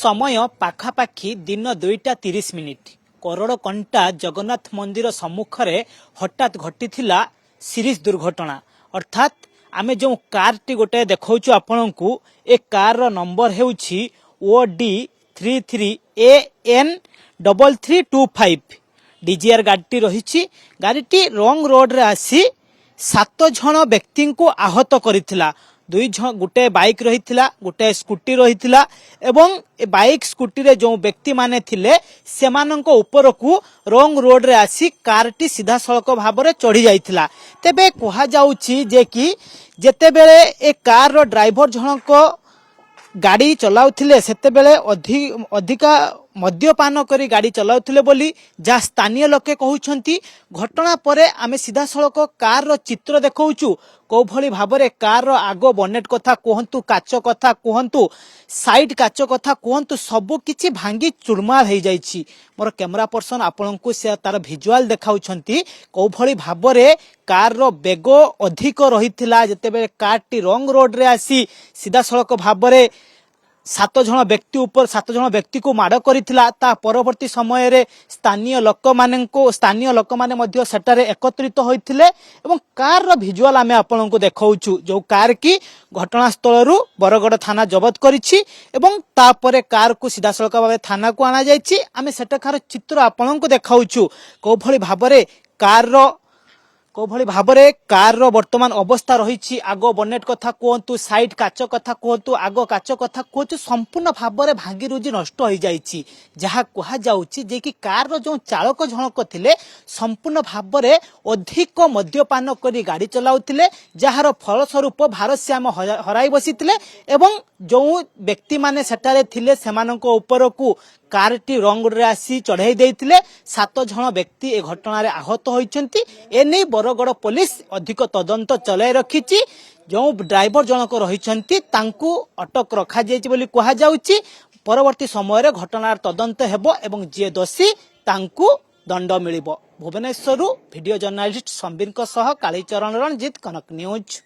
समय पाखापाखि दिन 2:30 करोड़कंटा जगन्नाथ मंदिर सम्मुख में हठात घटी सीरीज दुर्घटना। अर्थात आमे जो कार टी गोटे देखौछु आपण को ए कार रो नंबर हेउछि OD33AN3325 डीजीआर गाड़ी रही। गाड़ी रंग रोड रे आसी 7 जन व्यक्ति को आहत करिथिला। गोटे बाइक रही गोटे स्कूटी रही एवं बाइक स्कूटी रे जो व्यक्ति माने थिले सेमानंको ऊपर को रंग रोड रे आसी कारटी सीधा सड़क भाव में चढ़ी जाइथिला। तेबे कहा जाउछि जे कि जेते बेले ए कार रो ड्राइवर जनक गाड़ी चलाउथिले सेते बेले अधिका मद्यपान करी गाड़ी चलाउथिले बोली जा स्थानीय लोके कहउछंती। घटना परे आमे सीधा सड़क कार रो चित्र देखौछु को भली भाबरे कार रो आगो बनेट कथा कहंतु काच कथा कहंतु साइड काच कथा कहंतु सब किछि भांगी चुरमार हे जाइछि। मोर कैमरा पर्सन आपनकु से तार विजुअल देखाउछंती को भली भाबरे कार रो बेगो अधिक रहिथिला। जते बेले कार टी रंग रोड रे आसी सीधा सड़क भाबरे 7 जन व्यक्ति को माड़ करिथिला। ता परवर्ती समय रे स्थानीय लोक माने मध्य सेटारे एकत्रित होइथिले एवं कार रो विजुअल आमे आपन को देखौछु। जो कार की घटनास्थल रु बरगड़ थाना जबत करिछि एवं तापरे कार को सीधा सड़क भाबे थाना को आना जाइछि। आमे सेटाखार चित्र आपन को देखौछु को भली भाबरे कार रो वर्तमान अवस्था रही। आगो बनेट कथा कहतु साइड काच कथा कहतु आगो काच कथा कहतु संपूर्ण भाबरे भांगी रुजी नष्ट हो जाइछि। जहा कहा जाउछि जे कि कार रो जो चालक जनक थिले संपूर्ण भाबरे अधिक मद्यपान करी गाड़ी चलाउथिले जहार फल स्वरूप भारसाम्य हराई बसिथिले एवं जो व्यक्ति माने सेटारे थिले सेमानंको ऊपर को कारटी रंग रे आसी चढ़ाई देइथिले। 7 जन व्यक्ति ए घटना रे आहत होइछंती। एने बरगड़ पुलिस अधिक तदंत चलाई रखिछि। जो ड्राइवर जनक रहिछंती तांकू अटक रखा जाइछि बोली कहा जाउछि। परवर्ती समय रे घटनार तदंत हेबो एवं जे दोषी तांकू दंड मिलिबो। भुवनेश्वर वीडियो जर्नलिस्ट संबीर सह कालीचरण रणजीत कनक न्यूज।